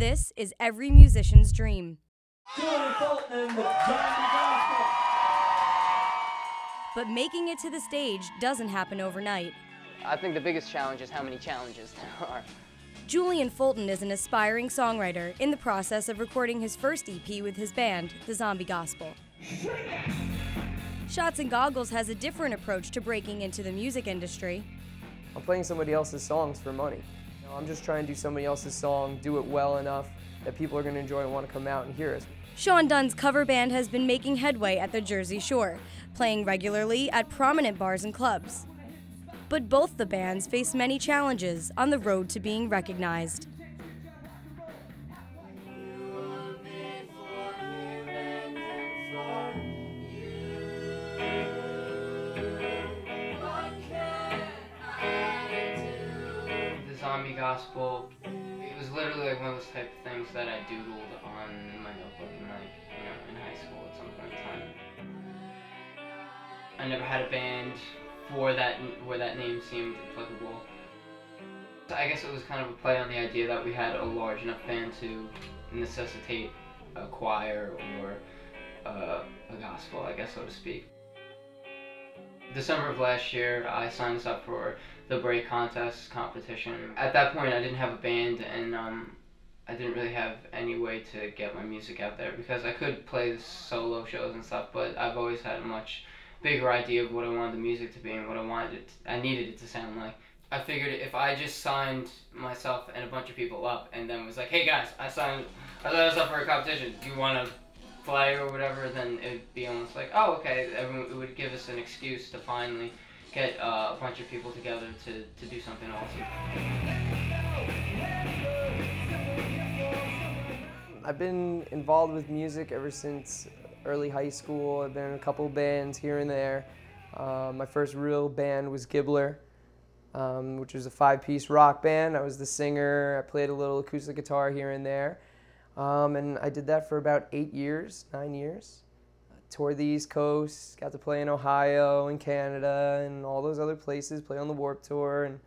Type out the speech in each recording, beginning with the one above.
This is every musician's dream. But making it to the stage doesn't happen overnight. I think the biggest challenge is how many challenges there are. Julian Fulton is an aspiring songwriter in the process of recording his first EP with his band, The Zombie Gospel. Shots and Goggles has a different approach to breaking into the music industry. I'm playing somebody else's songs for money. I'm just trying to do somebody else's song, do it well enough that people are going to enjoy and want to come out and hear it. Sean Dunn's cover band has been making headway at the Jersey Shore, playing regularly at prominent bars and clubs. But both the bands face many challenges on the road to being recognized. The Zombie Gospel, it was literally like one of those type of things that I doodled on my notebook in high school at some point in time. I never had a band where that name seemed applicable. I guess it was kind of a play on the idea that we had a large enough band to necessitate a choir or a gospel, I guess, so to speak. December of last year, I signed us up for the break contest competition. At that point, I didn't have a band, and I didn't really have any way to get my music out there because I could play solo shows and stuff, but I've always had a much bigger idea of what I wanted the music to be and what I needed it to sound like. I figured if I just signed myself and a bunch of people up and then was like, hey guys, I signed us up for a competition, do you want to play or whatever, then it'd be almost like, oh okay, it would give us an excuse to finally get a bunch of people together to do something awesome. I've been involved with music ever since early high school. I've been in a couple bands here and there. My first real band was Gibbler, which was a 5-piece rock band. I was the singer. I played a little acoustic guitar here and there. And I did that for about 9 years. I toured the East Coast, got to play in Ohio and Canada and all those other places, play on the Warped Tour. And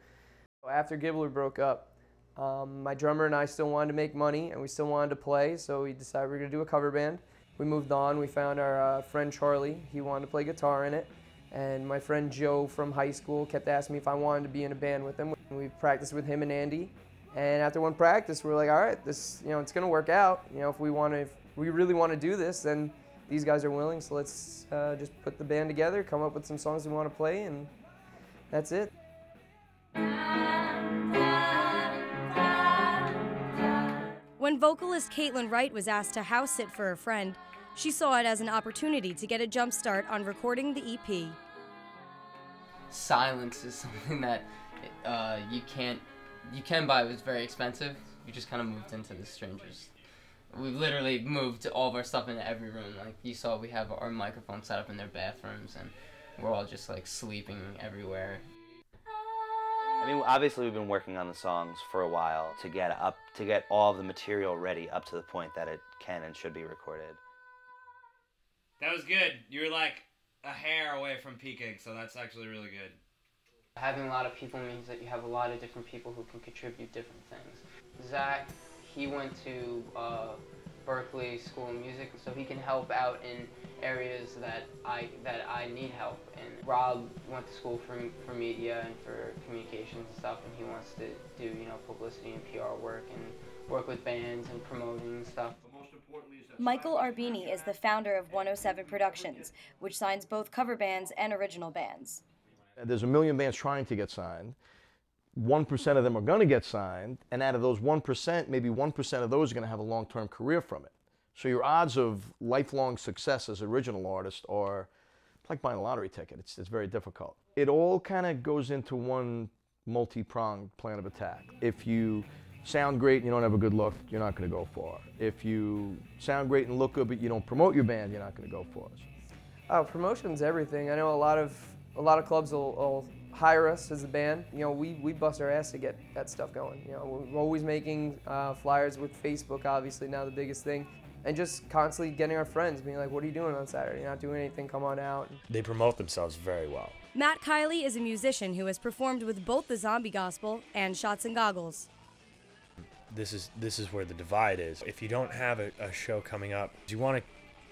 after Gibbler broke up, my drummer and I still wanted to make money and we still wanted to play, so we decided we were going to do a cover band. We moved on. We found our friend Charlie. He wanted to play guitar in it. And my friend Joe from high school kept asking me if I wanted to be in a band with him. We practiced with him and Andy. And after one practice, we were like, all right, this, it's going to work out. If we really want to do this, then these guys are willing. So let's just put the band together, come up with some songs we want to play, and that's it. When vocalist Caitlin Wright was asked to house sit for a friend, she saw it as an opportunity to get a jump start on recording the EP. Silence is something that you can buy, but it's very expensive. You just kind of moved into the strangers. We literally moved all of our stuff into every room. Like you saw, we have our microphone set up in their bathrooms, and we're all just like sleeping everywhere. I mean, obviously we've been working on the songs for a while to get all of the material ready up to the point that it can and should be recorded. That was good. You were like a hair away from peaking, so that's actually really good. Having a lot of people means that you have a lot of different people who can contribute different things. Zach, he went to Berkeley School of Music, so he can help out in areas that I need help in. Rob went to school for media and for communications and stuff, and he wants to do publicity and PR work and work with bands and promoting and stuff. Michael Arbini is the founder of 107 Productions, which signs both cover bands and original bands. There's a million bands trying to get signed. 1% of them are going to get signed, and out of those 1%, maybe 1% of those are going to have a long-term career from it. So your odds of lifelong success as an original artist are like buying a lottery ticket. It's very difficult. It all kind of goes into one multi-pronged plan of attack. If you sound great and you don't have a good look, you're not going to go far. If you sound great and look good but you don't promote your band, you're not going to go far. Promotion's everything. I know a lot of clubs will hire us as a band. We bust our ass to get that stuff going. We're always making flyers with Facebook, obviously now the biggest thing, and just constantly getting our friends, being like, what are you doing on Saturday? You're not doing anything, come on out. They promote themselves very well. Matt Kiley is a musician who has performed with both the Zombie Gospel and Shots and Goggles. this is where the divide is. If you don't have a show coming up, you want to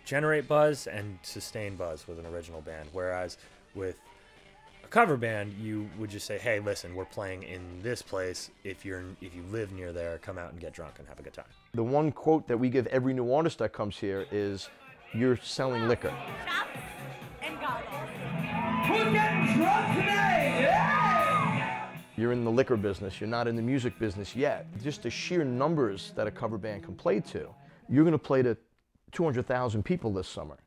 generate buzz and sustain buzz with an original band, whereas with a cover band, you would just say, hey, listen, we're playing in this place. If you live near there, come out and get drunk and have a good time. The one quote that we give every new artist that comes here is, you're selling liquor. Shots and goggles. Who's getting drunk today? Yeah! You're in the liquor business, you're not in the music business yet. Just the sheer numbers that a cover band can play to. You're gonna play to 200,000 people this summer.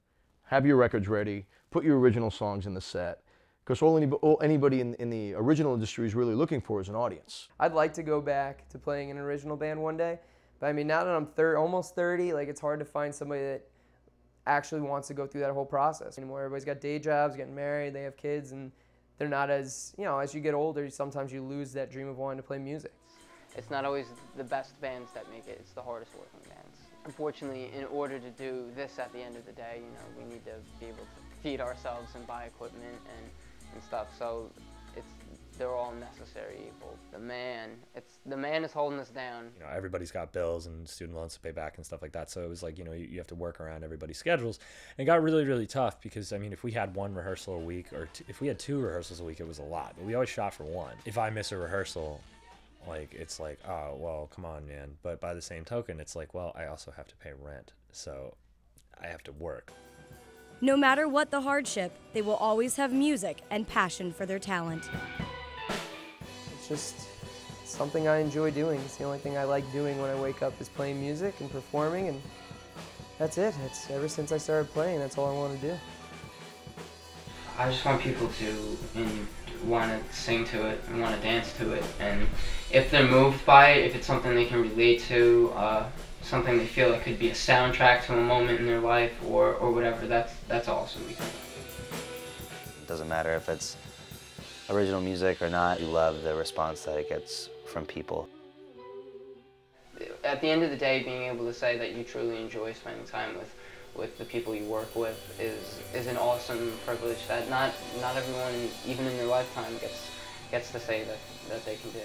Have your records ready, put your original songs in the set, because all anybody in the original industry is really looking for is an audience. I'd like to go back to playing in an original band one day, but I mean, now that I'm almost 30, like, it's hard to find somebody that actually wants to go through that whole process anymore. Everybody's got day jobs, getting married, they have kids, and they're not as, you know, as you get older, sometimes you lose that dream of wanting to play music. It's not always the best bands that make it, it's the hardest working bands. Unfortunately, in order to do this at the end of the day, you know, we need to be able to feed ourselves and buy equipment and stuff, so they're all necessary evil. The man is holding us down. You know, everybody's got bills and student loans to pay back and stuff like that, so it was like, you know, you have to work around everybody's schedules. And it got really, really tough because, I mean, if we had one rehearsal a week, or if we had 2 rehearsals a week, it was a lot, but we always shot for 1. If I miss a rehearsal, like, it's like, oh, well, come on, man. But by the same token, it's like, well, I also have to pay rent, so I have to work. No matter what the hardship, they will always have music and passion for their talent. It's just something I enjoy doing. It's the only thing I like doing when I wake up is playing music and performing, and that's it. It's ever since I started playing, that's all I want to do. I just want people to want to sing to it and want to dance to it, and if they're moved by it, if it's something they can relate to, something they feel like could be a soundtrack to a moment in their life or whatever, that's awesome. It doesn't matter if it's original music or not, you love the response that it gets from people. At the end of the day, being able to say that you truly enjoy spending time with the people you work with is an awesome privilege that not everyone, even in their lifetime, gets to say that they can do.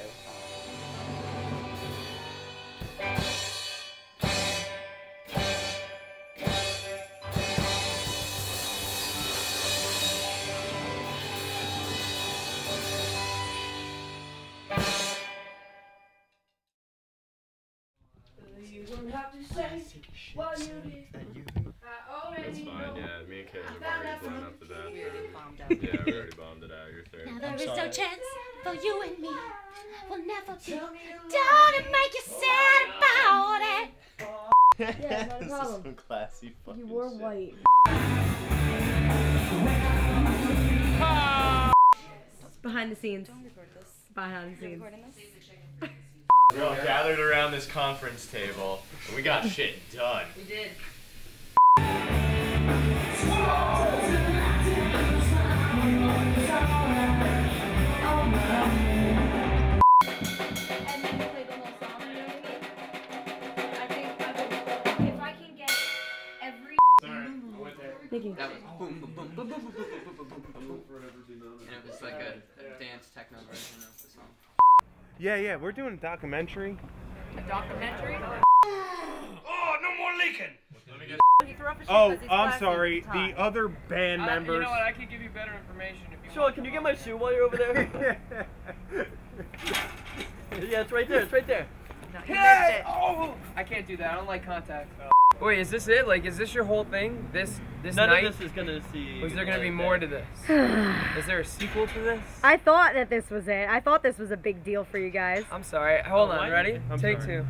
You don't have to say what you did. That's fine, yeah. Me and Kate have already blown up the bathroom. Yeah, we already bombed it out. You're third. Now there is no chance for you and me. We'll never be. Don't it make you sad about it? Yeah, not a problem. Some classy fucking You wore shit. white. Behind the scenes. Behind the scenes. We're all gathered around this conference table, and we got shit done. We did. Nikki. That was boom, boom, boom, boom, boom, boom, boom, boom, boom, boom, boom. And it was like a dance techno version of the song. Yeah, we're doing a documentary. A documentary? Oh, no more leaking! Oh, I'm sorry. The other band members. You know what? I could give you better information if you Sure, want. can you get my shoe while you're over there? Yeah, it's right there. It's right there. No, hey! Oh! I can't do that. I don't like contact. Wait, is this it? Like, is this your whole thing? This None night? of this is gonna see. Or is there gonna be more to this? Is there a sequel to this? I thought that this was it. I thought this was a big deal for you guys. I'm sorry. Hold on. Ready? I'm Take sorry.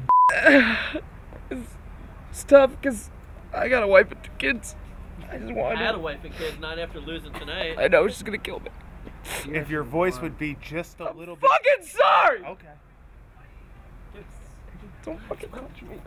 2. It's tough because I got a wife and 2 kids. I just I wanted. had a wife and kids, not after losing tonight. I know she's gonna kill me. If your voice would be just a little bit. Fucking sorry. Okay. Don't fucking touch me.